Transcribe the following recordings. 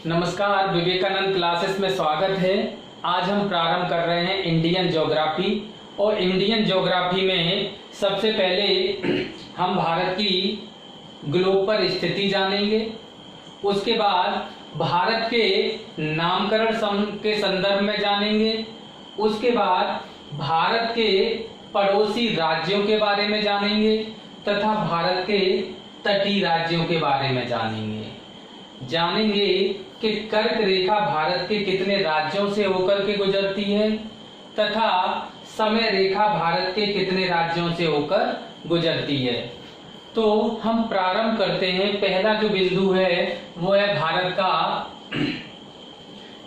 नमस्कार, विवेकानंद क्लासेस में स्वागत है। आज हम प्रारंभ कर रहे हैं इंडियन ज्योग्राफी। और इंडियन ज्योग्राफी में सबसे पहले हम भारत की ग्लोब पर स्थिति जानेंगे। उसके बाद भारत के नामकरण के संदर्भ में जानेंगे। उसके बाद भारत के पड़ोसी राज्यों के बारे में जानेंगे तथा भारत के तटीय राज्यों के बारे में जानेंगे कि कर्क रेखा भारत के कितने राज्यों से होकर के गुजरती है तथा समय रेखा भारत के कितने राज्यों से होकर गुजरती है। तो हम प्रारंभ करते हैं। पहला जो बिंदु है वो है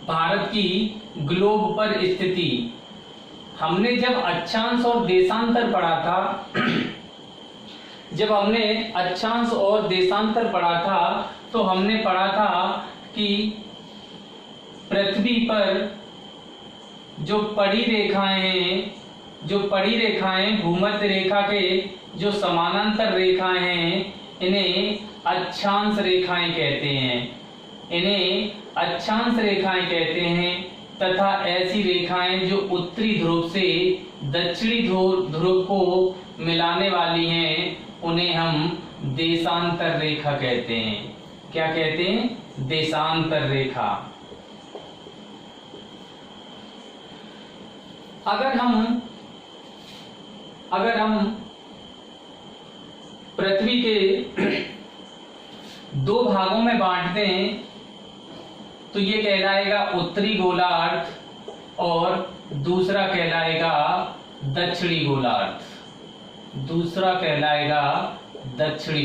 भारत की ग्लोब पर स्थिति। हमने जब अक्षांश और देशांतर पढ़ा था तो हमने पढ़ा था कि पृथ्वी पर जो पड़ी रेखाएं भूमध्य रेखा के जो समानांतर रेखाएं हैं, इन्हें अक्षांश रेखाएं कहते हैं तथा ऐसी रेखाएं जो उत्तरी ध्रुव से दक्षिणी ध्रुव को मिलाने वाली हैं, उन्हें हम देशांतर रेखा कहते हैं। क्या कहते हैं? देशांतर रेखा। अगर हम पृथ्वी के दो भागों में बांटते हैं तो ये कहलाएगा उत्तरी गोलार्ध और दूसरा कहलाएगा दक्षिणी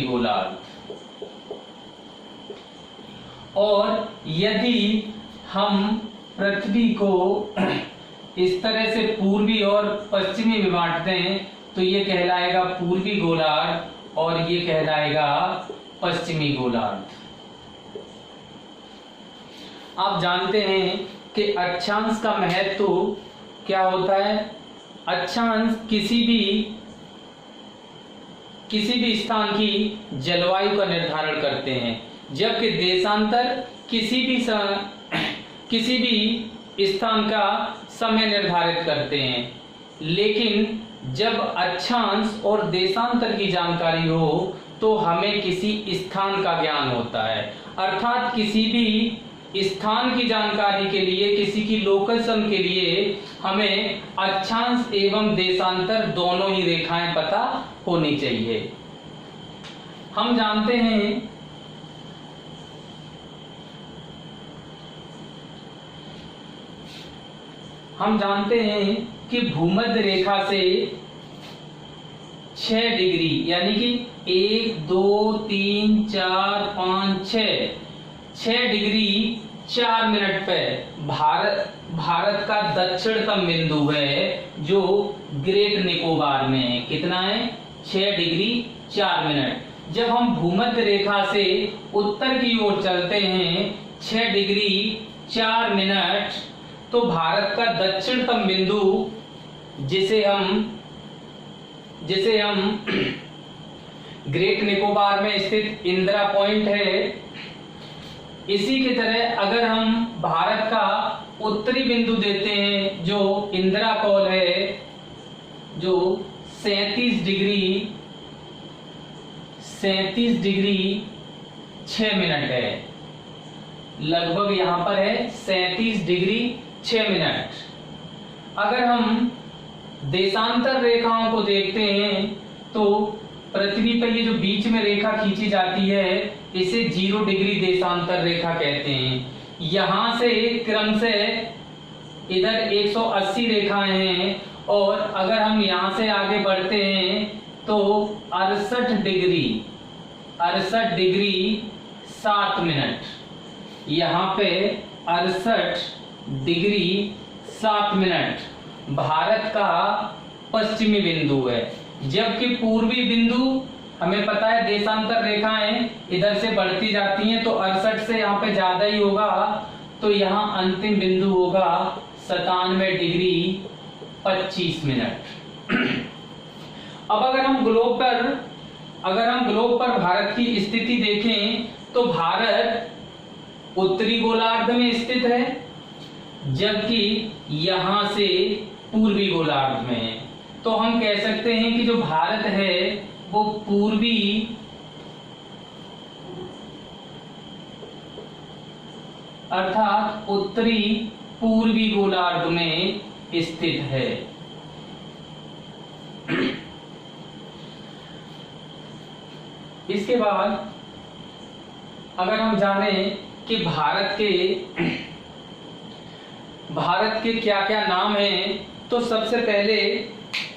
गोलार्ध। और यदि हम पृथ्वी को इस तरह से पूर्वी और पश्चिमी में बांटते हैं तो ये कहलाएगा पूर्वी गोलार्ध और ये कहलाएगा पश्चिमी गोलार्ध। आप जानते हैं कि अक्षांश का महत्व क्या होता है। अक्षांश किसी भी स्थान की जलवायु का निर्धारण करते हैं, जबकि देशांतर किसी भी स्थान का समय निर्धारित करते हैं। लेकिन जब अक्षांश और देशांतर की जानकारी हो तो हमें किसी स्थान का ज्ञान होता है, अर्थात किसी भी स्थान की जानकारी के लिए, किसी की लोकेशन के लिए हमें अक्षांश एवं देशांतर दोनों ही रेखाएं पता होनी चाहिए। हम जानते हैं कि भूमध्य रेखा से 6 डिग्री यानी कि 1 2 3 4 5 6 डिग्री 4 मिनट पे भारत का दक्षिणतम बिंदु है जो ग्रेट निकोबार में है। कितना है? 6 डिग्री 4 मिनट। जब हम भूमध्य रेखा से उत्तर की ओर चलते हैं 6 डिग्री 4 मिनट, तो भारत का दक्षिणतम बिंदु जिसे हम ग्रेट निकोबार में स्थित इंदिरा पॉइंट है, इसी की तरह अगर हम भारत का उत्तरी बिंदु देते हैं जो इंदिरा कॉल है, जो 37 डिग्री 6 मिनट है, लगभग यहां पर है 37 डिग्री 6 मिनट। अगर हम देशांतर रेखाओं को देखते हैं तो पृथ्वी पर ये जो बीच में रेखा खींची जाती है इसे 0 डिग्री देशांतर रेखा कहते हैं। यहां से क्रम से इधर 180 रेखाएं हैं और अगर हम यहां से आगे बढ़ते हैं तो 68 डिग्री 7 मिनट, यहाँ पे 68 डिग्री 7 मिनट भारत का पश्चिमी बिंदु है। जबकि पूर्वी बिंदु हमें पता है देशांतर रेखाएं इधर से बढ़ती जाती हैं तो 68 से यहाँ पे ज्यादा ही होगा, तो यहाँ अंतिम बिंदु होगा 97 डिग्री 25 मिनट। अब अगर हम ग्लोब पर भारत की स्थिति देखें तो भारत उत्तरी गोलार्ध में स्थित है, जबकि यहां से पूर्वी गोलार्ध में है। तो हम कह सकते हैं कि जो भारत है वो पूर्वी अर्थात उत्तरी पूर्वी गोलार्ध में स्थित है। इसके बाद अगर हम जानें कि भारत के क्या क्या नाम हैं, तो सबसे पहले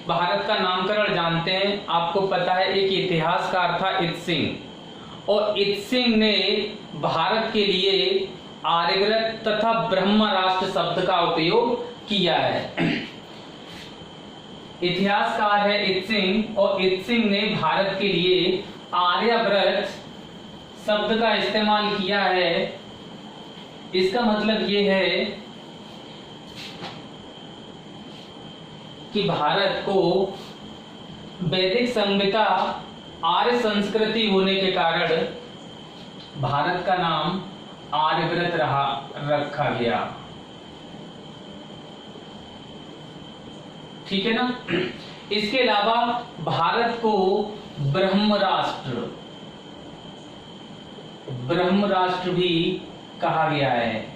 भारत का नामकरण जानते हैं। आपको पता है एक इतिहासकार था इत सिंह, और इत सिंह ने भारत के लिए आर्यव्रत तथा ब्रह्म राष्ट्र शब्द का उपयोग किया है। इतिहासकार है इत सिंह, और इत सिंह ने भारत के लिए आर्यव्रत शब्द का इस्तेमाल किया है। इसका मतलब ये है कि भारत को वैदिक संहिता आर्य संस्कृति होने के कारण भारत का नाम आर्यव्रत रखा गया। ठीक है ना। इसके अलावा भारत को ब्रह्म राष्ट्र भी कहा गया है।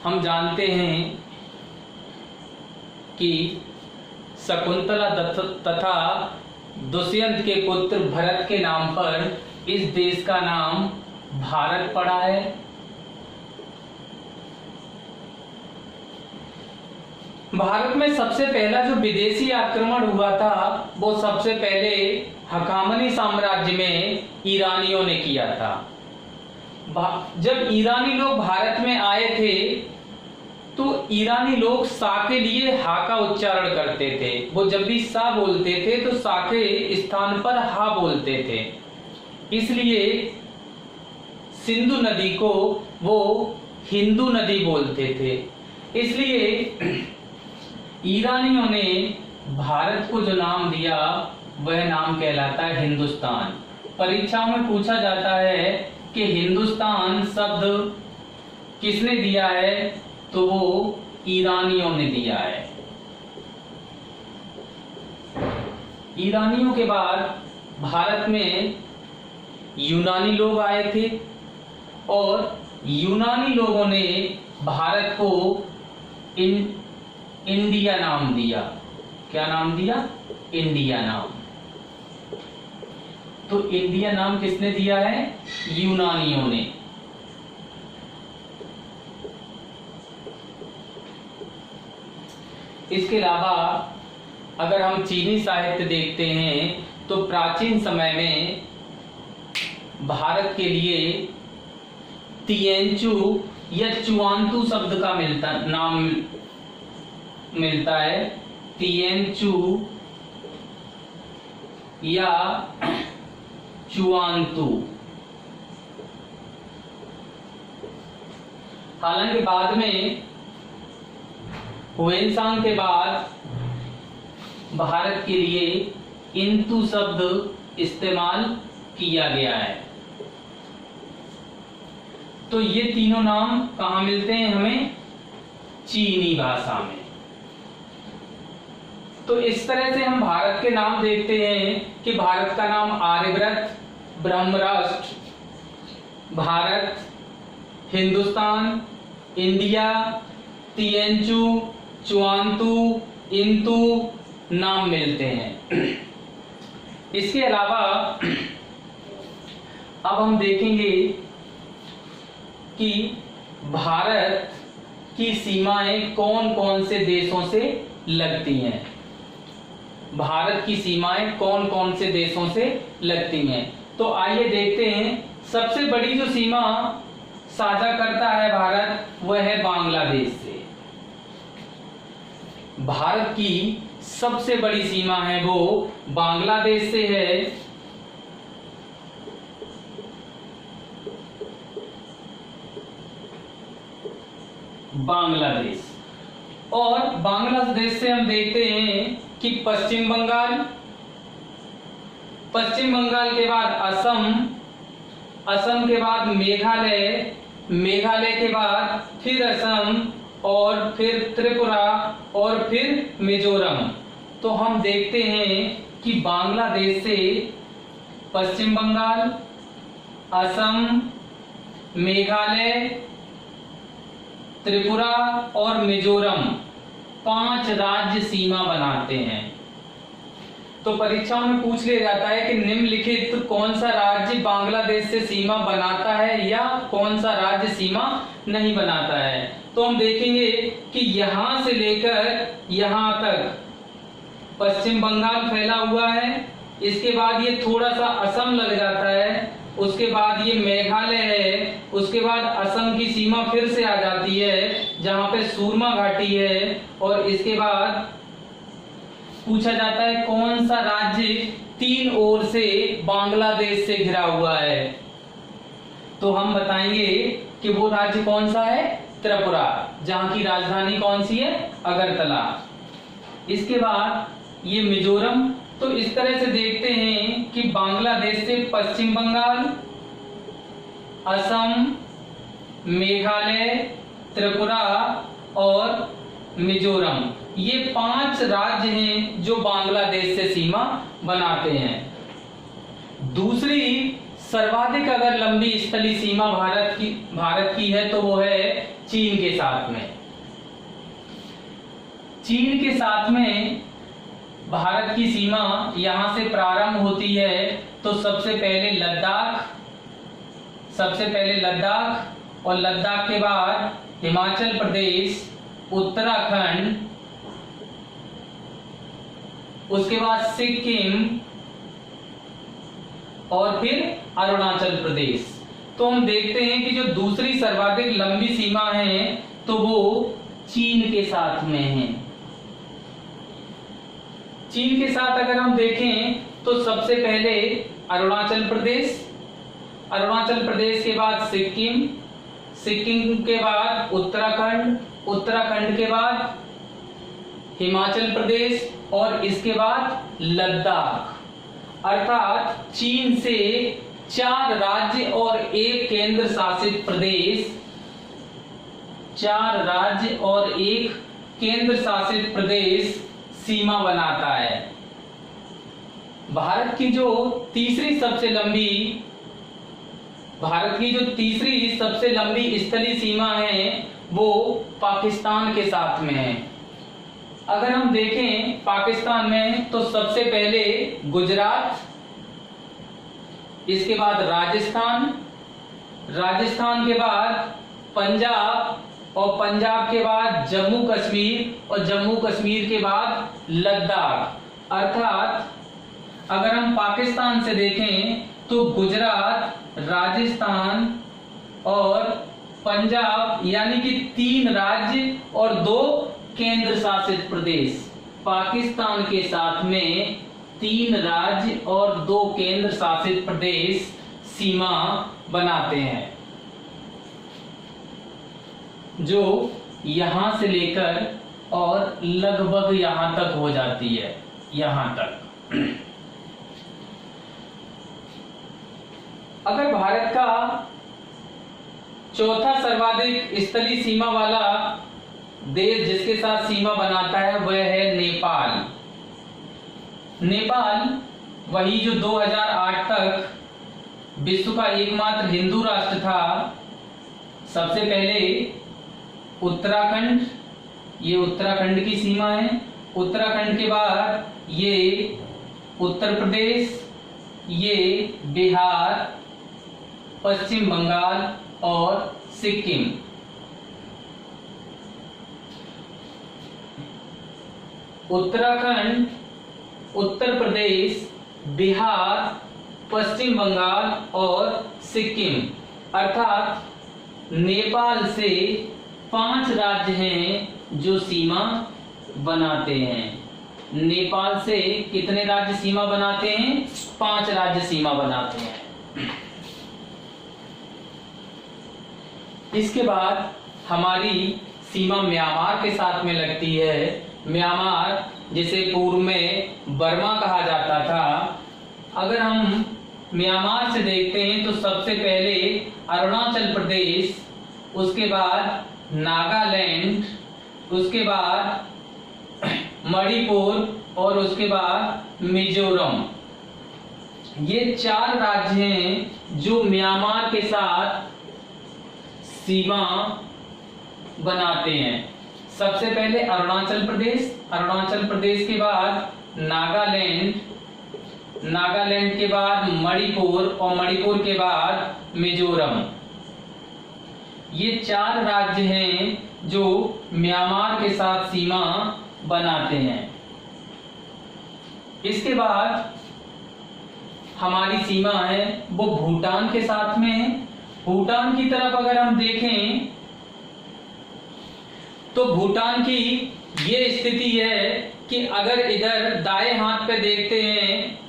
हम जानते हैं कि शकुंतला तथा दुष्यंत के पुत्र भरत के नाम पर इस देश का नाम भारत पड़ा है। भारत में सबसे पहला जो विदेशी आक्रमण हुआ था वो सबसे पहले हकामनी साम्राज्य में ईरानियों ने किया था। जब ईरानी लोग भारत में आए थे तो ईरानी लोग सा के लिए हा का उच्चारण करते थे। वो जब भी सा बोलते थे तो सा के स्थान पर हा बोलते थे। इसलिए सिंधु नदी को वो हिंदू नदी बोलते थे। इसलिए ईरानियों ने भारत को जो नाम दिया वह नाम कहलाता है हिंदुस्तान। परीक्षाओं में पूछा जाता है कि हिंदुस्तान शब्द किसने दिया है, तो वो ईरानियों ने दिया है। ईरानियों के बाद भारत में यूनानी लोग आए थे और यूनानी लोगों ने भारत को इंडिया नाम दिया। क्या नाम दिया? इंडिया नाम। तो इंडिया नाम किसने दिया है? यूनानियों ने। इसके अलावा अगर हम चीनी साहित्य देखते हैं तो प्राचीन समय में भारत के लिए तिएंचु या चुआंतू शब्द का नाम मिलता है। तिएंचु या चुआंतू। हालांकि बाद में हुएनसांग के बाद भारत के लिए इंतु शब्द इस्तेमाल किया गया है। तो ये तीनों नाम कहां मिलते हैं हमें? चीनी भाषा में। तो इस तरह से हम भारत के नाम देखते हैं कि भारत का नाम आर्यव्रत, ब्रह्मराष्ट्र, भारत, हिंदुस्तान, इंडिया, तिएंचु, चुआंतू, इंतु नाम मिलते हैं। इसके अलावा अब हम देखेंगे कि भारत की सीमाएं कौन कौन से देशों से लगती हैं। भारत की सीमाएं कौन कौन से देशों से लगती हैं, तो आइए देखते हैं। सबसे बड़ी जो सीमा साझा करता है भारत वह है बांग्लादेश से। भारत की सबसे बड़ी सीमा है वो बांग्लादेश से है। बांग्लादेश। और बांग्लादेश से हम देखते हैं कि पश्चिम बंगाल के बाद असम, असम के बाद मेघालय, मेघालय के बाद फिर असम और फिर त्रिपुरा और फिर मिजोरम। तो हम देखते हैं कि बांग्लादेश से पश्चिम बंगाल, असम, मेघालय, त्रिपुरा और मिजोरम 5 राज्य सीमा बनाते हैं। तो परीक्षाओं में पूछ लिया जाता है कि निम्नलिखित कौन सा राज्य बांग्लादेश से सीमा बनाता है या कौन सा राज्य सीमा नहीं बनाता है। तो हम देखेंगे कि यहां से लेकर यहां तक पश्चिम बंगाल फैला हुआ है, इसके बाद ये थोड़ा सा असम लग जाता है, उसके बाद ये मेघालय है, उसके बाद असम की सीमा फिर से आ जाती है जहां पे सूरमा घाटी है, और इसके बाद पूछा जाता है कौन सा राज्य 3 ओर से बांग्लादेश से घिरा हुआ है। तो हम बताएंगे कि वो राज्य कौन सा है, त्रिपुरा, जहां की राजधानी कौन सी है, अगरतला। इसके बाद ये मिजोरम। तो इस तरह से देखते हैं कि बांग्लादेश से पश्चिम बंगाल, असम, मेघालय, त्रिपुरा और मिजोरम, ये 5 राज्य हैं जो बांग्लादेश से सीमा बनाते हैं। दूसरी सर्वाधिक अगर लंबी स्थलीय सीमा भारत की है तो वो है चीन के साथ में। चीन के साथ में भारत की सीमा यहां से प्रारंभ होती है। तो सबसे पहले लद्दाख और लद्दाख के बाद हिमाचल प्रदेश, उत्तराखंड, उसके बाद सिक्किम और फिर अरुणाचल प्रदेश। तो हम देखते हैं कि जो दूसरी सर्वाधिक लंबी सीमा है तो वो चीन के साथ में है। चीन के साथ अगर हम देखें तो सबसे पहले अरुणाचल प्रदेश, अरुणाचल प्रदेश के बाद सिक्किम, सिक्किम के बाद उत्तराखंड, उत्तराखंड के बाद हिमाचल प्रदेश और इसके बाद लद्दाख। अर्थात चीन से 4 राज्य और 1 केंद्र शासित प्रदेश, 4 राज्य और 1 केंद्र शासित प्रदेश सीमा बनाता है। भारत की जो तीसरी सबसे लंबी स्थलीय सीमा है वो पाकिस्तान के साथ में है। अगर हम देखें पाकिस्तान में तो सबसे पहले गुजरात, इसके बाद राजस्थान, राजस्थान के बाद पंजाब और पंजाब के बाद जम्मू कश्मीर और जम्मू कश्मीर के बाद लद्दाख। अर्थात अगर हम पाकिस्तान से देखें तो गुजरात, राजस्थान और पंजाब यानी कि 3 राज्य और 2 केंद्र शासित प्रदेश। पाकिस्तान के साथ में 3 राज्य और 2 केंद्र शासित प्रदेश सीमा बनाते हैं, जो यहां से लेकर और लगभग यहां तक हो जाती है, यहां तक। अगर भारत का चौथा सर्वाधिक स्थलीय सीमा वाला देश जिसके साथ सीमा बनाता है वह है नेपाल। नेपाल वही जो 2008 तक विश्व का एकमात्र हिंदू राष्ट्र था। सबसे पहले उत्तराखंड, ये उत्तराखंड की सीमा है। उत्तराखंड के बाद ये उत्तर प्रदेश, ये बिहार, पश्चिम बंगाल और सिक्किम। उत्तराखंड, उत्तर प्रदेश, बिहार, पश्चिम बंगाल और सिक्किम। अर्थात नेपाल से 5 राज्य हैं जो सीमा बनाते हैं। नेपाल से कितने राज्य सीमा बनाते हैं? 5 राज्य सीमा बनाते हैं। इसके बाद हमारी सीमा म्यांमार के साथ में लगती है। म्यांमार जिसे पूर्व में बर्मा कहा जाता था। अगर हम म्यांमार से देखते हैं तो सबसे पहले अरुणाचल प्रदेश, उसके बाद नागालैंड, उसके बाद मणिपुर और उसके बाद मिजोरम। ये 4 राज्य हैं जो म्यांमार के साथ सीमा बनाते हैं। सबसे पहले अरुणाचल प्रदेश, अरुणाचल प्रदेश के बाद नागालैंड, नागालैंड के बाद मणिपुर और मणिपुर के बाद मिजोरम। ये 4 राज्य हैं जो म्यांमार के साथ सीमा बनाते हैं। इसके बाद हमारी सीमा है वो भूटान के साथ में है। भूटान की तरफ अगर हम देखें तो भूटान की ये स्थिति है कि अगर इधर दाएं हाथ पे देखते हैं,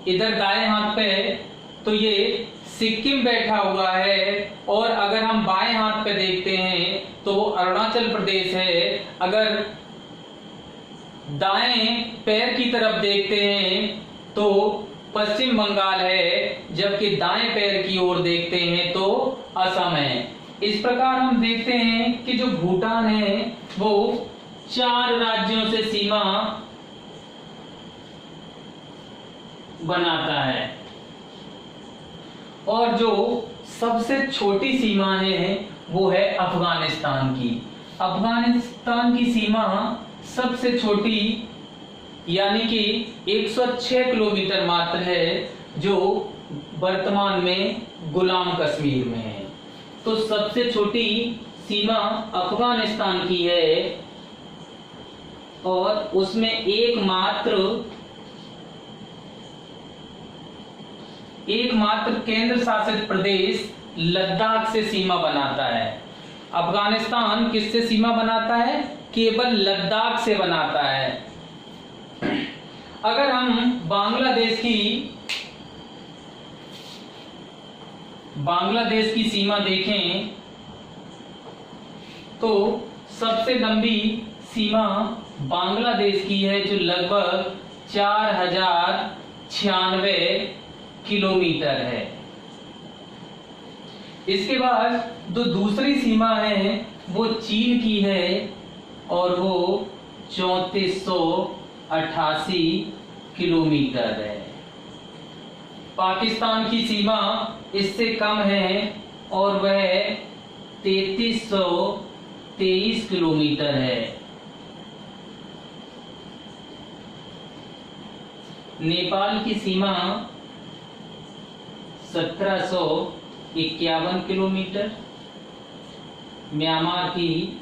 इधर दाएं हाथ पे तो ये सिक्किम बैठा हुआ है, और अगर हम बाएं हाथ पे देखते हैं तो अरुणाचल प्रदेश है। अगर दाएं पैर की तरफ देखते हैं तो पश्चिम बंगाल है, जबकि दाएं पैर की ओर देखते हैं तो असम है। इस प्रकार हम देखते हैं कि जो भूटान है वो 4 राज्यों से सीमा बनाता है, और जो सबसे छोटी सीमा है वो है अफगानिस्तान की। अफगानिस्तान की सीमा सबसे छोटी यानी कि 106 किलोमीटर मात्र है, जो वर्तमान में गुलाम कश्मीर में है। तो सबसे छोटी सीमा अफगानिस्तान की है, और उसमें एकमात्र केंद्र शासित प्रदेश लद्दाख से सीमा बनाता है। अफगानिस्तान किससे सीमा बनाता है? केवल लद्दाख से बनाता है। अगर हम बांग्लादेश की सीमा देखें तो सबसे लंबी सीमा बांग्लादेश की है, जो लगभग 4096 किलोमीटर है। इसके बाद जो दूसरी सीमा है वो चीन की है, और वो 3488 किलोमीटर है। पाकिस्तान की सीमा इससे कम है, और वह 3323 किलोमीटर है। नेपाल की सीमा 1751 किलोमीटर, म्यांमार की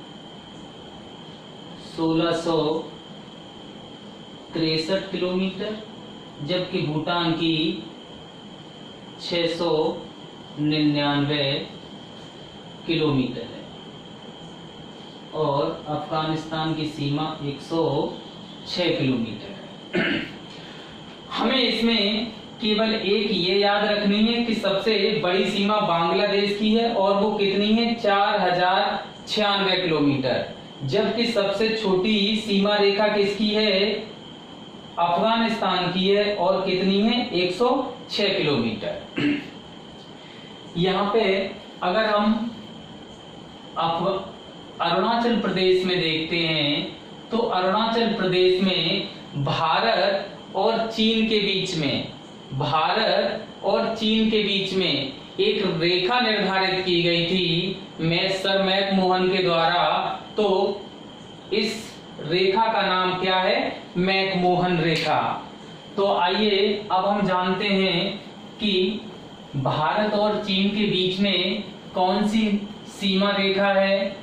1663 किलोमीटर, जबकि भूटान की 699 किलोमीटर है, और अफगानिस्तान की सीमा 106 किलोमीटर है। हमें इसमें केवल एक ये याद रखनी है कि सबसे बड़ी सीमा बांग्लादेश की है, और वो कितनी है? 4096 किलोमीटर, जबकि सबसे छोटी सीमा रेखा किसकी है? अफगानिस्तान की है, और कितनी है? 106 किलोमीटर। यहाँ पे अगर हम अरुणाचल प्रदेश में देखते हैं तो अरुणाचल प्रदेश में भारत और चीन के बीच में एक रेखा निर्धारित की गई थी सर मैकमोहन के द्वारा। तो इस रेखा का नाम क्या है? मैकमोहन रेखा। तो आइए अब हम जानते हैं कि भारत और चीन के बीच में कौन सी सीमा रेखा है।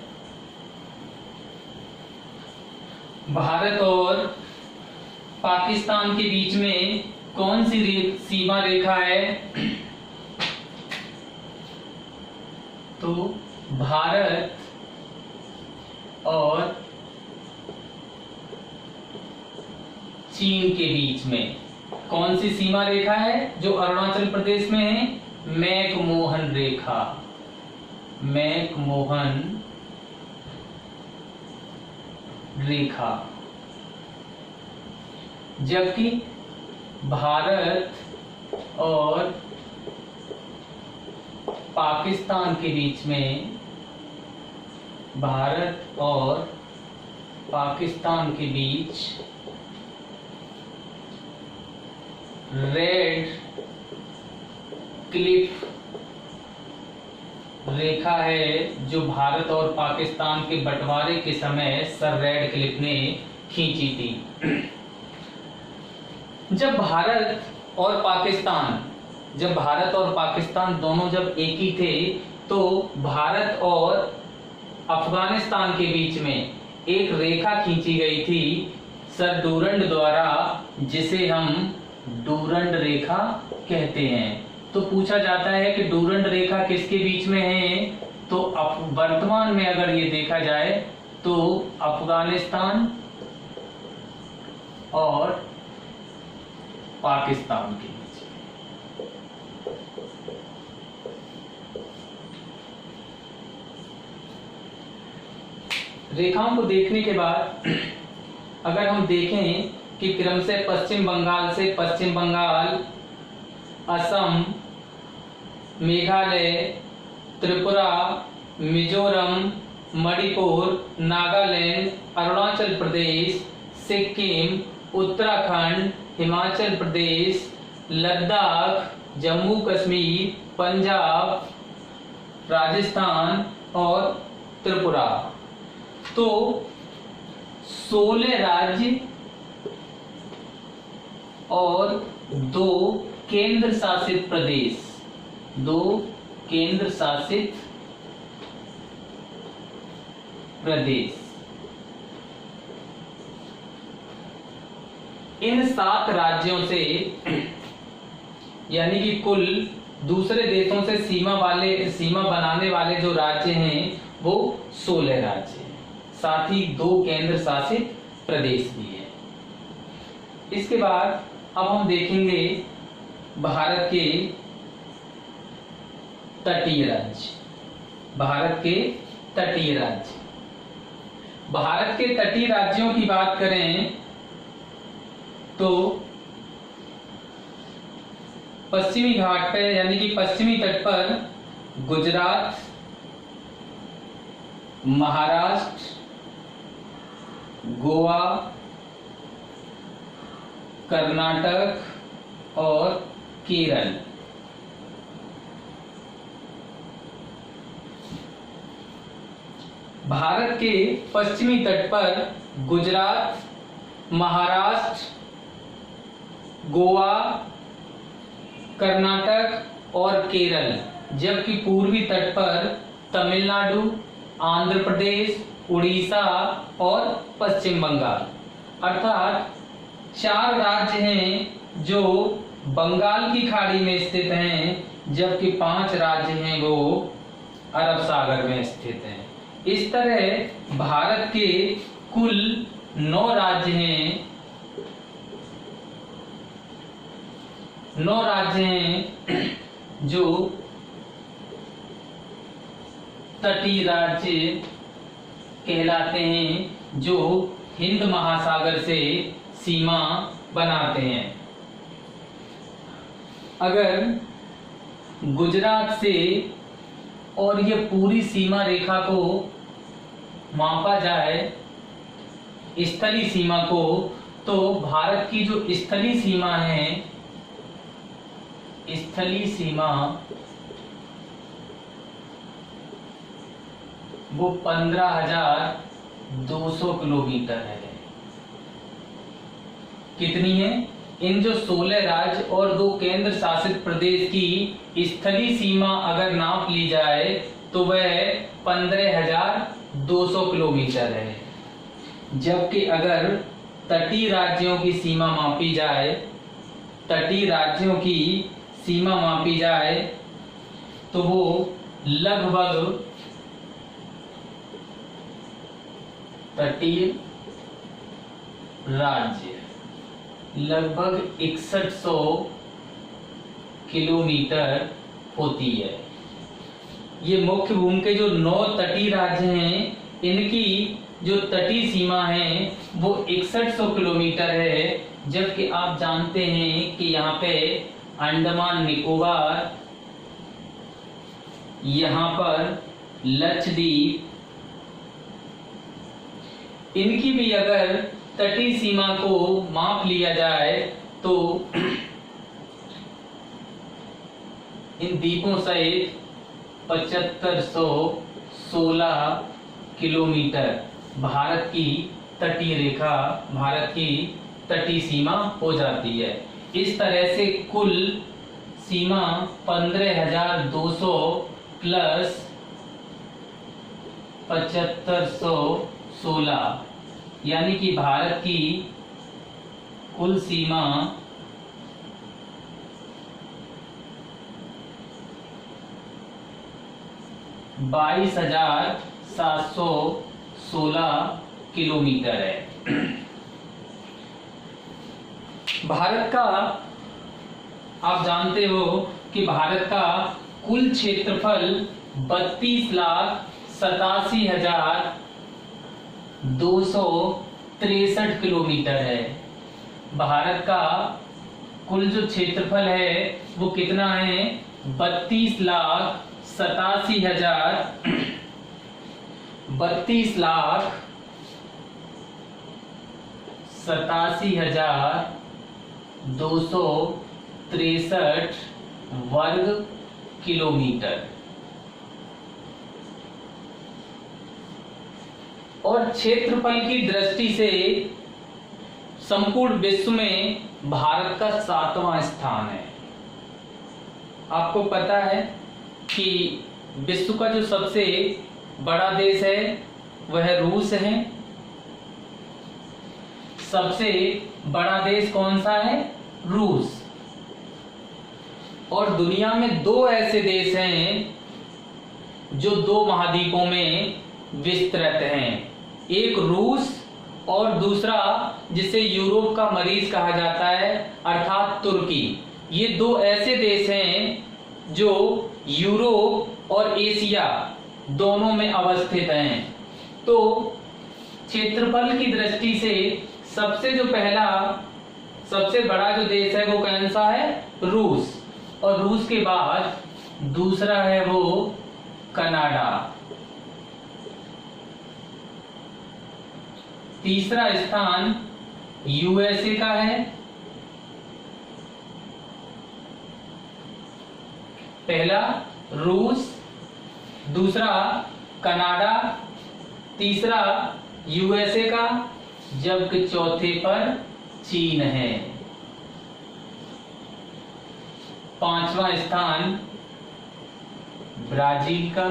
भारत और पाकिस्तान के बीच में कौन सी सीमा रेखा है? तो भारत और चीन के बीच में कौन सी सीमा रेखा है जो अरुणाचल प्रदेश में है? मैकमोहन रेखा। मैकमोहन रेखा। जबकि भारत और पाकिस्तान के बीच में, भारत और पाकिस्तान के बीच रेड क्लिफ रेखा है, जो भारत और पाकिस्तान के बंटवारे के समय सर रेड क्लिफ ने खींची थी। जब भारत और पाकिस्तान दोनों जब एक ही थे, तो भारत और अफगानिस्तान के बीच में एक रेखा खींची गई थी सर डूरंड द्वारा, जिसे हम डूरंड रेखा कहते हैं। तो पूछा जाता है कि डूरंड रेखा किसके बीच में है, तो वर्तमान में अगर ये देखा जाए तो अफगानिस्तान और पाकिस्तान के बीच में। रेखाओं को देखने के बाद अगर हम देखें कि क्रम से पश्चिम बंगाल, असम, मेघालय, त्रिपुरा, मिजोरम, मणिपुर, नागालैंड, अरुणाचल प्रदेश, सिक्किम, उत्तराखंड, हिमाचल प्रदेश, लद्दाख, जम्मू कश्मीर, पंजाब, राजस्थान और त्रिपुरा, तो 16 राज्य और 2 केंद्र शासित प्रदेश, 2 केंद्र शासित प्रदेश। इन 7 राज्यों से, यानी कि कुल दूसरे देशों से सीमा बनाने वाले जो राज्य हैं वो 16 राज्य हैं, साथ ही 2 केंद्र शासित प्रदेश भी है। इसके बाद अब हम देखेंगे भारत के तटीय राज्य। भारत के तटीय राज्यों की बात करें तो पश्चिमी घाट पे, यानी कि पश्चिमी तट पर गुजरात, महाराष्ट्र, गोवा, कर्नाटक और केरल। भारत के पश्चिमी तट पर गुजरात, महाराष्ट्र, गोवा, कर्नाटक और केरल, जबकि पूर्वी तट पर तमिलनाडु, आंध्र प्रदेश, उड़ीसा और पश्चिम बंगाल, अर्थात 4 राज्य हैं जो बंगाल की खाड़ी में स्थित हैं, जबकि 5 राज्य हैं वो अरब सागर में स्थित हैं। इस तरह भारत के कुल 9 राज्य हैं, 9 राज्य हैं जो तटीय राज्य कहलाते हैं, जो हिंद महासागर से सीमा बनाते हैं। अगर गुजरात से और ये पूरी सीमा रेखा को मापा जाए, स्थलीय सीमा को, तो भारत की जो स्थलीय सीमा है, स्थलीय सीमा वो 15,200 किलोमीटर है। कितनी है? इन जो 16 राज्य और 2 केंद्र शासित प्रदेश की स्थलीय सीमा अगर नाप ली जाए तो वह 15,200 किलोमीटर है। जबकि अगर तटीय राज्यों की सीमा मापी जाए, तो वो लगभग तटीय राज्य लगभग 6100 किलोमीटर होती है। ये मुख्य भूमि के जो 9 तटीय राज्य हैं, इनकी जो तटीय सीमा है वो 6100 किलोमीटर है। जबकि आप जानते हैं कि यहाँ पे अंडमान निकोबार यहाँ पर लक्षद्वीप, इनकी भी अगर तटीय सीमा को माप लिया जाए तो इन द्वीपों सहित 7516 किलोमीटर भारत की तटीय रेखा, भारत की तटीय सीमा हो जाती है। इस तरह से कुल सीमा 15,200 प्लस 7516, यानी कि भारत की कुल सीमा 22,716 किलोमीटर है। भारत का, आप जानते हो कि भारत का कुल क्षेत्रफल 32,87,263 किलोमीटर है। भारत का कुल जो क्षेत्रफल है वो कितना है? 32,87,263 वर्ग किलोमीटर। और क्षेत्रफल की दृष्टि से संपूर्ण विश्व में भारत का 7वां स्थान है। आपको पता है कि विश्व का जो सबसे बड़ा देश है वह रूस है। सबसे बड़ा देश कौन सा है? रूस। और दुनिया में दो ऐसे देश हैं जो 2 महाद्वीपों में विस्तृत हैं, एक रूस और दूसरा जिसे यूरोप का मरीज कहा जाता है अर्थात तुर्की। ये 2 ऐसे देश हैं जो यूरोप और एशिया दोनों में अवस्थित हैं। तो क्षेत्रफल की दृष्टि से सबसे बड़ा जो देश है वो कौन सा है? रूस। और रूस के बाद दूसरा है वो कनाडा। तीसरा स्थान यूएसए का है। पहला रूस, दूसरा कनाडा, तीसरा यूएसए का, जबकि चौथे पर चीन है। 5वां स्थान ब्राजील का,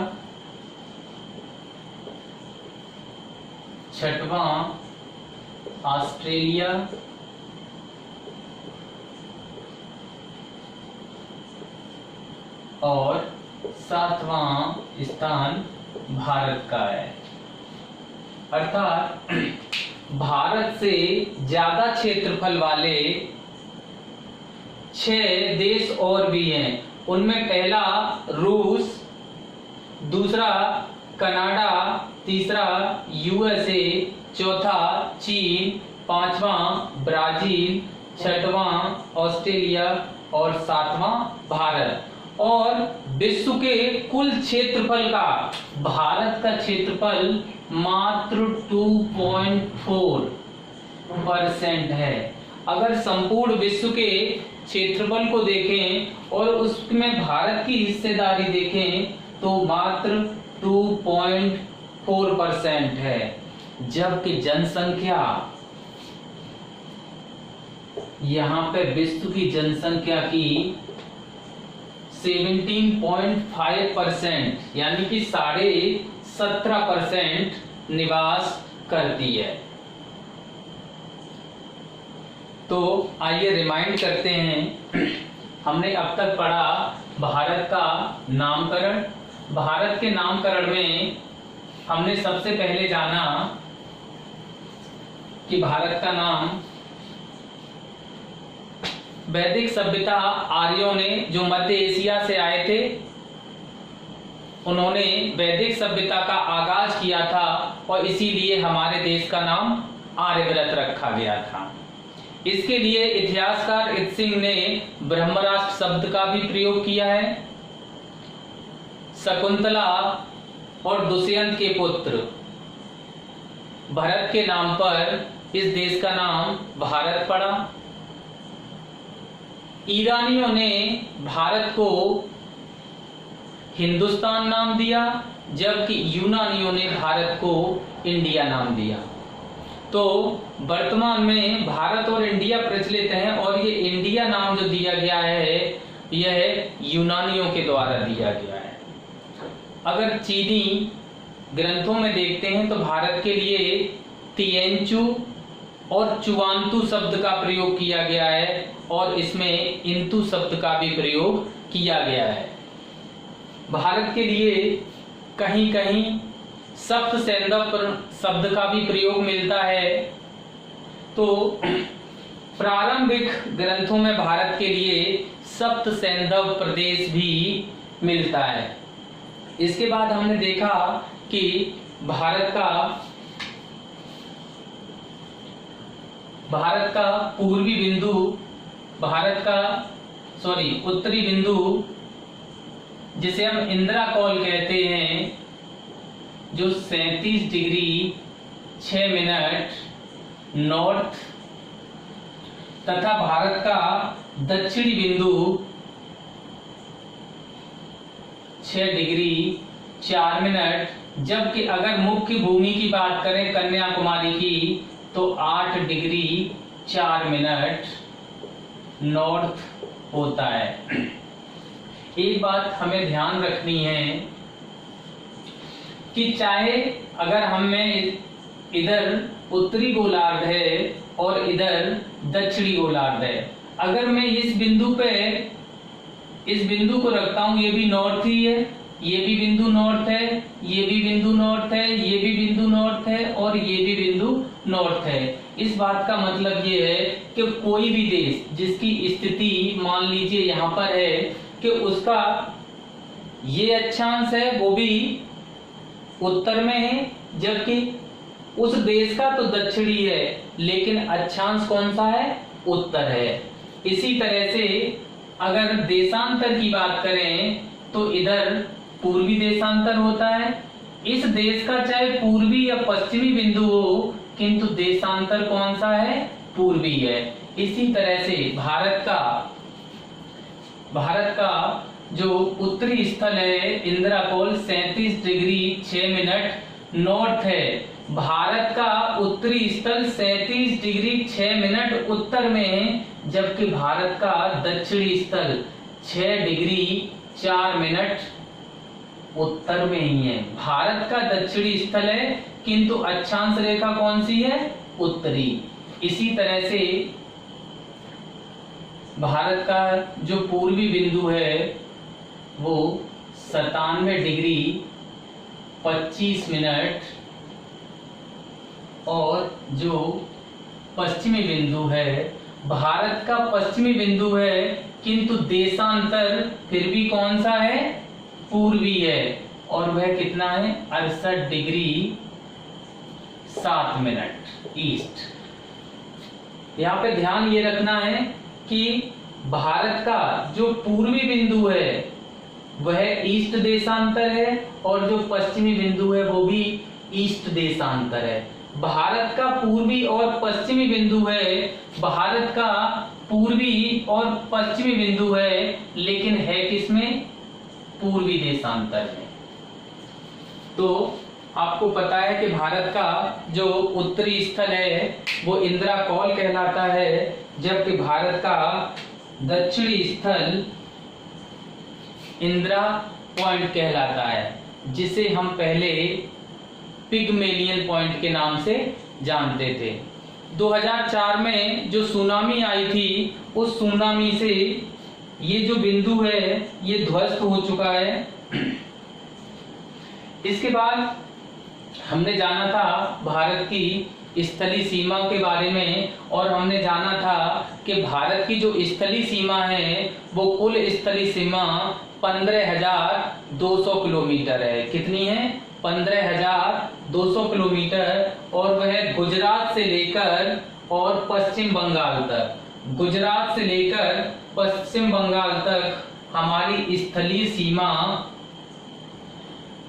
6वां ऑस्ट्रेलिया, और 7वां स्थान भारत का है। अर्थात भारत से ज्यादा क्षेत्रफल वाले 6 देश और भी हैं। उनमें पहला रूस, दूसरा कनाडा, तीसरा यूएसए, चौथा चीन, 5वां ब्राजील, 6वां ऑस्ट्रेलिया और 7वां भारत। और विश्व के कुल क्षेत्रफल का भारत का क्षेत्रफल मात्र 2.4% है। अगर संपूर्ण विश्व के क्षेत्रफल को देखें और उसमें भारत की हिस्सेदारी देखें तो मात्र 2.4% है, जबकि जनसंख्या, यहाँ पे विश्व की जनसंख्या की 17.5% यानी कि 17.5% निवास करती है। तो आइए रिमाइंड करते हैं, हमने अब तक पढ़ा भारत का नामकरण। भारत के नामकरण में हमने सबसे पहले जाना कि भारत का नाम वैदिक सभ्यता, आर्यों ने जो मध्य एशिया से आए थे उन्होंने वैदिक सभ्यता का आगाज किया था और इसीलिए हमारे देश का नाम आर्यव्रत रखा गया था। इसके लिए इतिहासकार इत्सिंग ने ब्रह्मराष्ट्र शब्द का भी प्रयोग किया है। शकुंतला और दुष्यंत के पुत्र भरत के नाम पर इस देश का नाम भारत पड़ा। ईरानियों ने भारत को हिंदुस्तान नाम दिया, जबकि यूनानियों ने भारत को इंडिया नाम दिया। तो वर्तमान में भारत और इंडिया प्रचलित हैं और ये इंडिया नाम जो दिया गया है यह यूनानियों के द्वारा दिया गया है। अगर चीनी ग्रंथों में देखते हैं तो भारत के लिए तिएंचु और चुआंतु शब्द का प्रयोग किया गया है और इसमें इंतु शब्द का भी प्रयोग किया गया है। भारत के लिए कहीं कहीं सप्त सैंधव शब्द का भी प्रयोग मिलता है। तो प्रारंभिक ग्रंथों में भारत के लिए सप्त सैंधव प्रदेश भी मिलता है। इसके बाद हमने देखा कि भारत का पूर्वी बिंदु, उत्तरी बिंदु जिसे हम इंदिरा कॉल कहते हैं, जो 37 डिग्री 6 मिनट नॉर्थ, तथा भारत का दक्षिणी बिंदु 6 डिग्री 4 मिनट, जबकि अगर मुख्य भूमि की बात करें कन्याकुमारी की तो 8 डिग्री 4 मिनट नॉर्थ होता है। एक बात हमें ध्यान रखनी है कि चाहे अगर हमें इधर उत्तरी गोलार्ध है और इधर दक्षिणी गोलार्ध है, अगर मैं इस बिंदु को रखता हूं, ये भी नॉर्थ ही है, ये भी बिंदु नॉर्थ है, ये भी बिंदु नॉर्थ है, ये भी बिंदु नॉर्थ है और ये भी बिंदु नॉर्थ है। इस बात का मतलब ये है कि कोई भी देश जिसकी स्थिति मान लीजिए यहाँ पर है कि उसका ये अक्षांश है वो भी उत्तर में है, जबकि उस देश का तो दक्षिणी है लेकिन अक्षांश कौन सा है, उत्तर है। इसी तरह से अगर देशांतर की बात करें तो इधर पूर्वी देशांतर होता है। इस देश का चाहे पूर्वी या पश्चिमी बिंदु हो किंतु देशांतर कौन सा है, पूर्वी है। इसी तरह से भारत का जो उत्तरी स्थल है Indira call 37 degree 6 minute north है। भारत का उत्तरी स्थल 37 डिग्री 6 मिनट उत्तर में है, जबकि भारत का दक्षिणी स्थल 6 डिग्री 4 मिनट उत्तर में ही है। भारत का दक्षिणी स्थल है किंतु अक्षांश रेखा कौन सी है, उत्तरी। इसी तरह से भारत का जो पूर्वी बिंदु है वो 97 डिग्री 25 मिनट और जो पश्चिमी बिंदु है, भारत का पश्चिमी बिंदु है किंतु देशांतर फिर भी कौन सा है, पूर्वी है और वह कितना है 68 डिग्री 7 मिनट ईस्ट। यहाँ पे ध्यान ये रखना है कि भारत का जो पूर्वी बिंदु है वह ईस्ट देशांतर है और जो पश्चिमी बिंदु है वो भी ईस्ट देशांतर है। भारत का पूर्वी और पश्चिमी बिंदु है, भारत का पूर्वी और पश्चिमी बिंदु है, लेकिन है किसमें, पूर्वी देशांतर में। तो आपको पता है कि भारत का जो उत्तरी स्थल है वो इंदिरा कॉल कहलाता है, जबकि भारत का दक्षिणी स्थल इंदिरा पॉइंट कहलाता है, जिसे हम पहले पिगमेलियन पॉइंट के नाम से जानते थे। 2004 में जो सुनामी आई थी उस सुनामी से ये जो बिंदु है ये ध्वस्त हो चुका है। इसके बाद हमने जाना था भारत की स्थलीय सीमा के बारे में और हमने जाना था कि भारत की जो स्थलीय सीमा है वो कुल स्थलीय सीमा 15,200 किलोमीटर है। कितनी है, 15,200 किलोमीटर और वह गुजरात से लेकर और पश्चिम बंगाल तक, गुजरात से लेकर पश्चिम बंगाल तक हमारी स्थलीय सीमा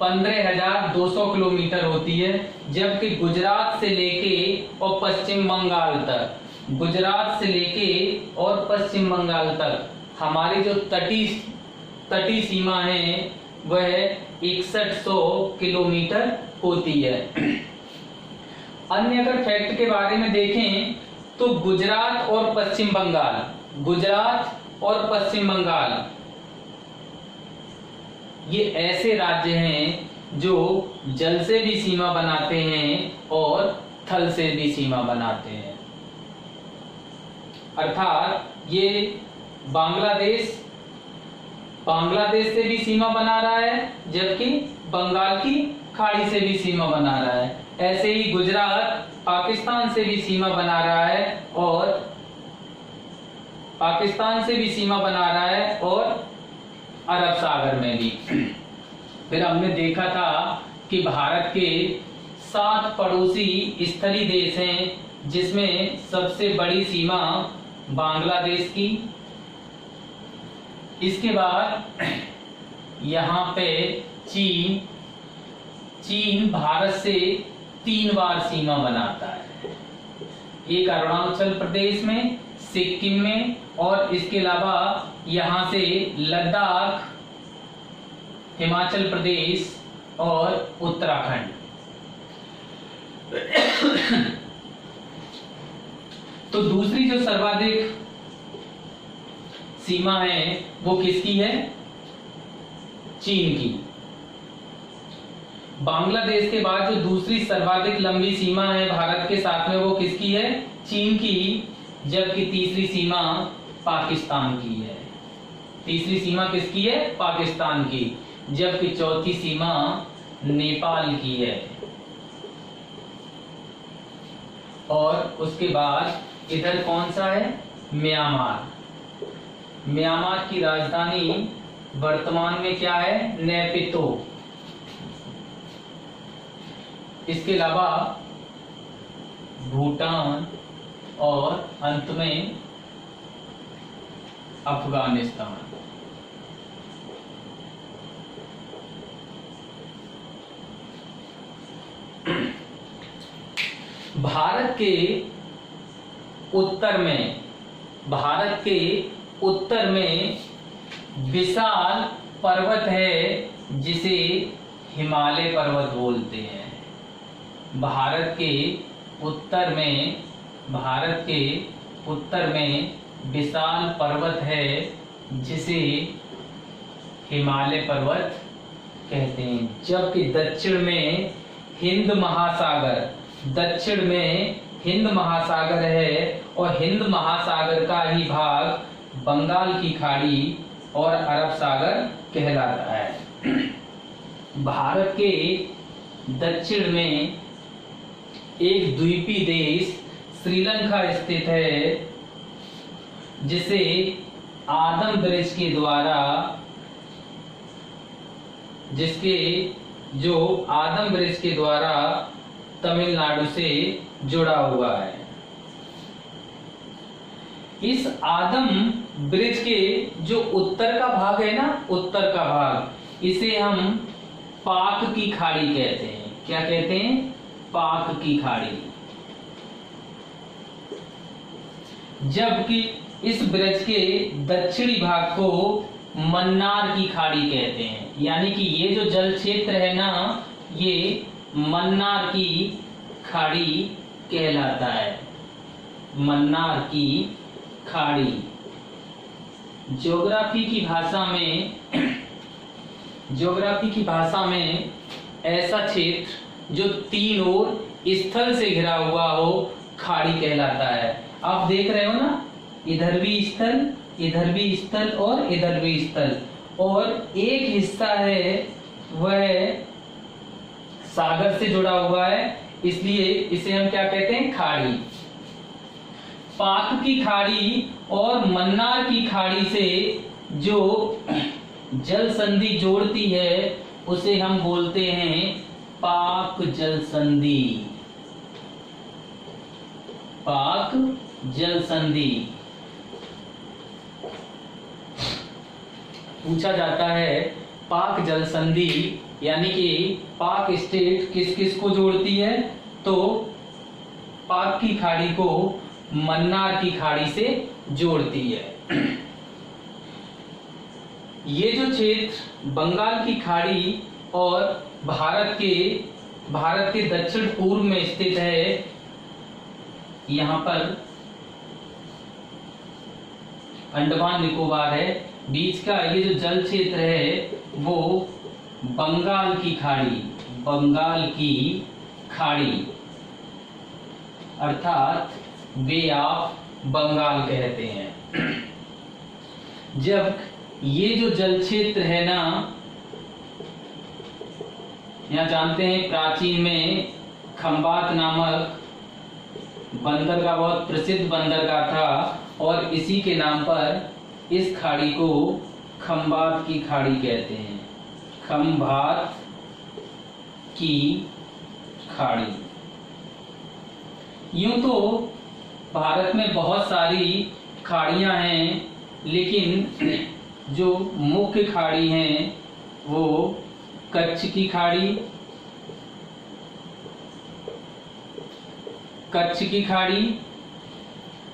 15,200 किलोमीटर होती है, जबकि गुजरात से लेके और पश्चिम बंगाल तक, गुजरात से लेके और पश्चिम बंगाल तक हमारी जो तटीय सीमा है वह 6100 किलोमीटर होती है। अन्य अगर फैक्ट के बारे में देखें तो गुजरात और पश्चिम बंगाल, गुजरात और पश्चिम बंगाल ये ऐसे राज्य हैं जो जल से भी सीमा बनाते हैं और थल से भी सीमा बनाते हैं। अर्थात ये बांग्लादेश से भी सीमा बना रहा है, जबकि बंगाल की खाड़ी से भी सीमा बना रहा है। ऐसे ही गुजरात पाकिस्तान से भी सीमा बना रहा है और अरब सागर में भी। फिर हमने देखा था कि भारत के 7 पड़ोसी स्थलीय देश हैं, जिसमें सबसे बड़ी सीमा बांग्लादेश की, इसके बाद यहाँ पे चीन भारत से 3 बार सीमा बनाता है, एक अरुणाचल प्रदेश में, सिक्किम में, और इसके अलावा यहाँ से लद्दाख, हिमाचल प्रदेश और उत्तराखंड। तो दूसरी जो सर्वाधिक सीमा है वो किसकी है? चीन की। बांग्लादेश के बाद जो दूसरी सर्वाधिक लंबी सीमा है भारत के साथ में वो किसकी है? चीन की। जबकि तीसरी सीमा पाकिस्तान की है। तीसरी सीमा किसकी है? पाकिस्तान की। जबकि चौथी सीमा नेपाल की है। और उसके बाद इधर कौन सा है? म्यांमार। म्यांमार की राजधानी वर्तमान में क्या है? नेपितो। इसके अलावा भूटान और अंत में अफगानिस्तान। भारत के उत्तर में विशाल पर्वत है जिसे हिमालय पर्वत बोलते हैं। भारत के उत्तर में विशाल पर्वत है जिसे हिमालय पर्वत कहते हैं। जबकि दक्षिण में हिंद महासागर है और हिंद महासागर का ही भाग बंगाल की खाड़ी और अरब सागर कहलाता है। भारत के दक्षिण में एक द्वीपीय देश श्रीलंका स्थित है, जिसे आदम ब्रिज के द्वारा तमिलनाडु से जुड़ा हुआ है। इस आदम ब्रिज के जो उत्तर का भाग है ना, उत्तर का भाग, इसे हम पाक की खाड़ी कहते हैं। क्या कहते हैं? पाक की खाड़ी। जबकि इस ब्रिज के दक्षिणी भाग को मन्नार की खाड़ी कहते हैं। यानी कि ये जो जल क्षेत्र है ना, ये मन्नार की खाड़ी कहलाता है। मन्नार की खाड़ी। ज्योग्राफी की भाषा में ऐसा क्षेत्र जो 3 ओर स्थल से घिरा हुआ हो खाड़ी कहलाता है। आप देख रहे हो ना, इधर भी स्थल, इधर भी स्थल और इधर भी स्थल, और एक हिस्सा है वह सागर से जुड़ा हुआ है, इसलिए इसे हम क्या कहते हैं? खाड़ी। पाक की खाड़ी और मन्नार की खाड़ी से जो जल संधि जोड़ती है उसे हम बोलते हैं पाक जल संधि। पाक जल संधि। पूछा जाता है पाक जल संधि यानी कि पाक स्टेट किस किस को जोड़ती है, तो पाक की खाड़ी को मन्नार की खाड़ी से जोड़ती है। ये जो क्षेत्र बंगाल की खाड़ी और भारत के दक्षिण पूर्व में स्थित है, यहाँ पर अंडमान निकोबार है, बीच का ये जो जल क्षेत्र है वो बंगाल की खाड़ी अर्थात बे ऑफ बंगाल कहते हैं। जब ये जो जल क्षेत्र है ना, यहाँ जानते हैं प्राचीन में खंबात नामक बंदरगाह बहुत प्रसिद्ध बंदरगाह था और इसी के नाम पर इस खाड़ी को खंबात की खाड़ी कहते हैं। खंबात की खाड़ी। यूं तो भारत में बहुत सारी खाड़ियां हैं, लेकिन जो मुख्य खाड़ी हैं वो कच्छ की खाड़ी,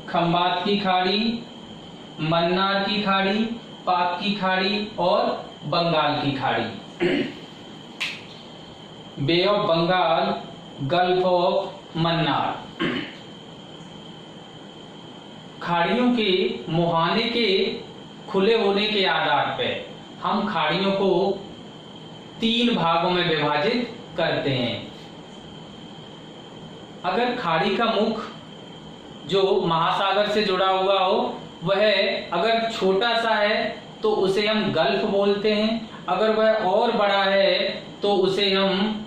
खंबात की खाड़ी, मन्नार की खाड़ी, पाक की खाड़ी और बंगाल की खाड़ी। Bay of Bengal, gulf of Mannar. खाड़ियों के मुहाने के खुले होने के आधार पर हम खाड़ियों को 3 भागों में विभाजित करते हैं। अगर खाड़ी का मुख जो महासागर से जुड़ा हुआ हो वह अगर छोटा सा है तो उसे हम गल्फ बोलते हैं, अगर वह और बड़ा है तो उसे हम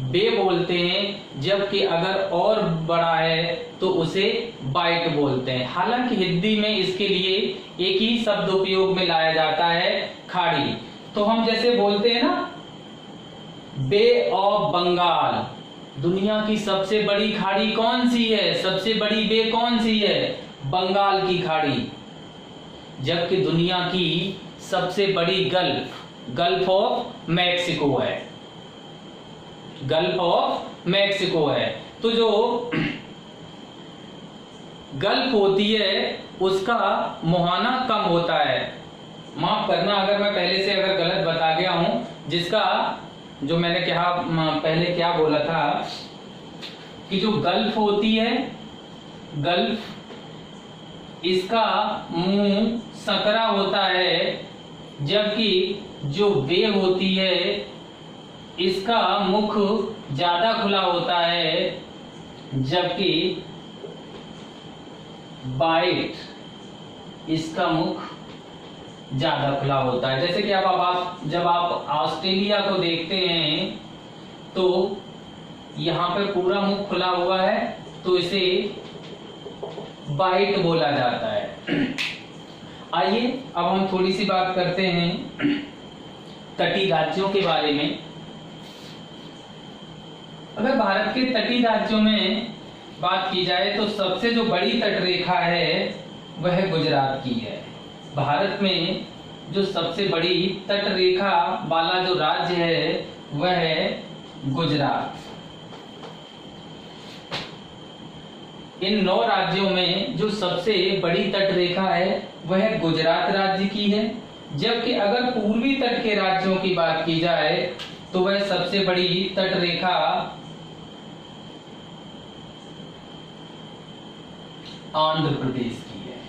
बे बोलते हैं, जबकि अगर और बड़ा है तो उसे बाइट बोलते हैं। हालांकि हिंदी में इसके लिए एक ही शब्द उपयोग में लाया जाता है, खाड़ी। तो हम जैसे बोलते हैं ना, बे ऑफ बंगाल, दुनिया की सबसे बड़ी खाड़ी कौन सी है, सबसे बड़ी बे कौन सी है, बंगाल की खाड़ी। जबकि दुनिया की सबसे बड़ी गल्फ ऑफ मैक्सिको है, गल्फ ऑफ मैक्सिको है। तो जो गल्फ होती है उसका मुहाना कम होता है। माफ करना अगर मैं पहले से अगर गलत बता गया हूं, जिसका जो मैंने पहले क्या बोला था कि जो गल्फ होती है, गल्फ इसका मुंह सकरा होता है, जबकि जो बे होती है इसका मुख ज्यादा खुला होता है, जबकि बाइट इसका मुख ज्यादा खुला होता है। जैसे कि अब जब आप ऑस्ट्रेलिया को देखते हैं तो यहाँ पे पूरा मुख खुला हुआ है तो इसे बाइट बोला जाता है। आइए अब हम थोड़ी सी बात करते हैं तटीय राज्यों के बारे में। अगर भारत के तटीय राज्यों में बात की जाए तो सबसे जो बड़ी तट रेखा है वह गुजरात की है। भारत में जो सबसे बड़ी तट रेखा वाला जो राज्य है वह है गुजरात। इन 9 राज्यों में जो सबसे बड़ी तट रेखा है वह गुजरात राज्य की है, जबकि अगर पूर्वी तट के राज्यों की बात की जाए तो वह सबसे बड़ी तट रेखा आंध्र प्रदेश की है।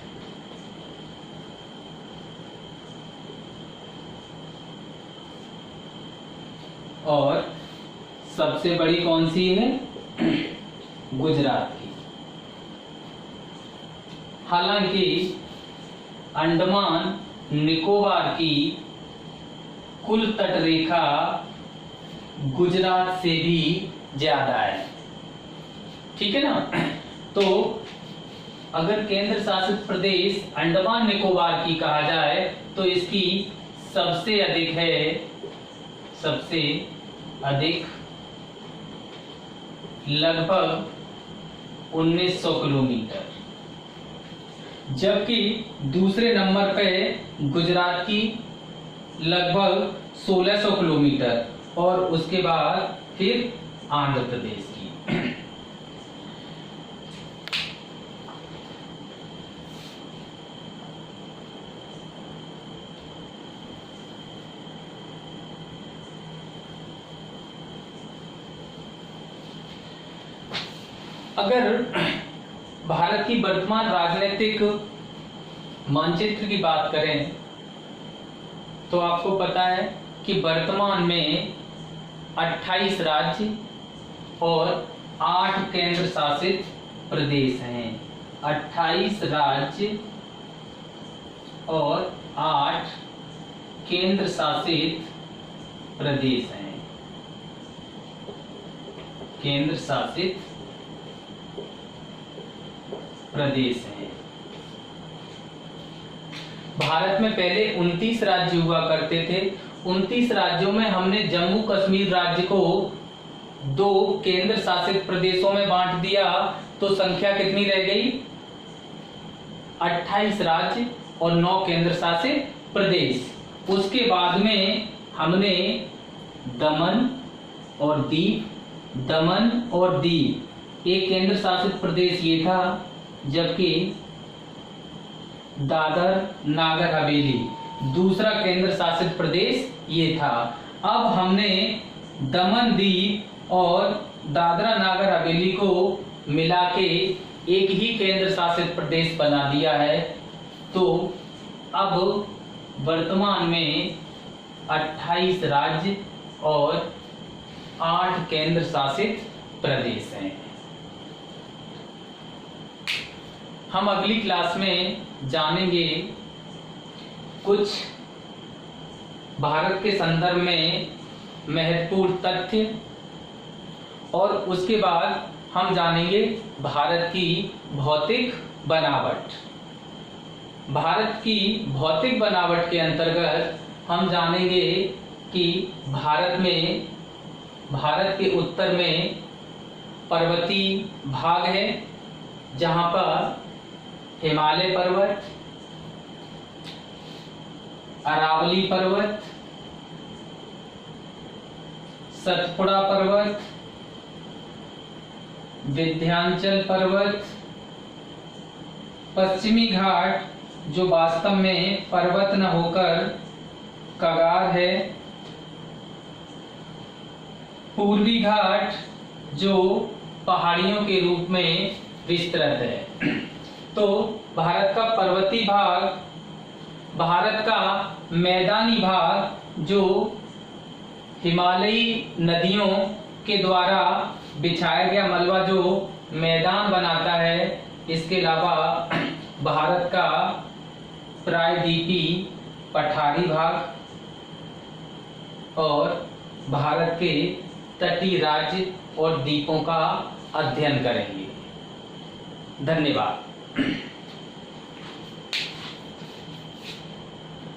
और सबसे बड़ी कौन सी है? गुजरात की। हालांकि अंडमान निकोबार की कुल तट रेखा गुजरात से भी ज्यादा है, ठीक है ना। तो अगर केंद्र शासित प्रदेश अंडमान निकोबार की कहा जाए तो इसकी सबसे अधिक लगभग 1900 किलोमीटर, जबकि दूसरे नंबर पे गुजरात की लगभग 1600 किलोमीटर, और उसके बाद फिर आंध्र प्रदेश की। अगर भारत की वर्तमान राजनीतिक मानचित्र की बात करें तो आपको पता है कि वर्तमान में 28 राज्य और 8 केंद्र शासित प्रदेश हैं। 28 राज्य और 8 केंद्र शासित प्रदेश हैं। केंद्र शासित प्रदेश हैं। भारत में पहले 29 राज्य हुआ करते थे। 29 राज्यों में हमने जम्मू कश्मीर राज्य को 2 केंद्र शासित प्रदेशों में बांट दिया, तो संख्या कितनी रह गई? 28 राज्य और 9 केंद्र शासित प्रदेश। उसके बाद में हमने दमन और दीव एक केंद्र शासित प्रदेश ये था, जबकि दादर नागर हवेली दूसरा केंद्र शासित प्रदेश ये था। अब हमने दमन दीव और दादरा नागर हवेली को मिला के एक ही केंद्र शासित प्रदेश बना दिया है। तो अब वर्तमान में 28 राज्य और 8 केंद्र शासित प्रदेश हैं। हम अगली क्लास में जानेंगे कुछ भारत के संदर्भ में महत्वपूर्ण तथ्य, और उसके बाद हम जानेंगे भारत की भौतिक बनावट। भारत की भौतिक बनावट के अंतर्गत हम जानेंगे कि भारत के उत्तर में पर्वतीय भाग है, जहां पर हिमालय पर्वत, अरावली पर्वत, सतपुड़ा पर्वत, विंध्याचल पर्वत, पश्चिमी घाट जो वास्तव में पर्वत न होकर कगार है, पूर्वी घाट जो पहाड़ियों के रूप में विस्तृत है। तो भारत का पर्वतीय भाग, भारत का मैदानी भाग जो हिमालयी नदियों के द्वारा बिछाया गया मलबा जो मैदान बनाता है, इसके अलावा भारत का प्रायद्वीपीय पठारी भाग और भारत के तटीय राज्य और द्वीपों का अध्ययन करेंगे। धन्यवाद।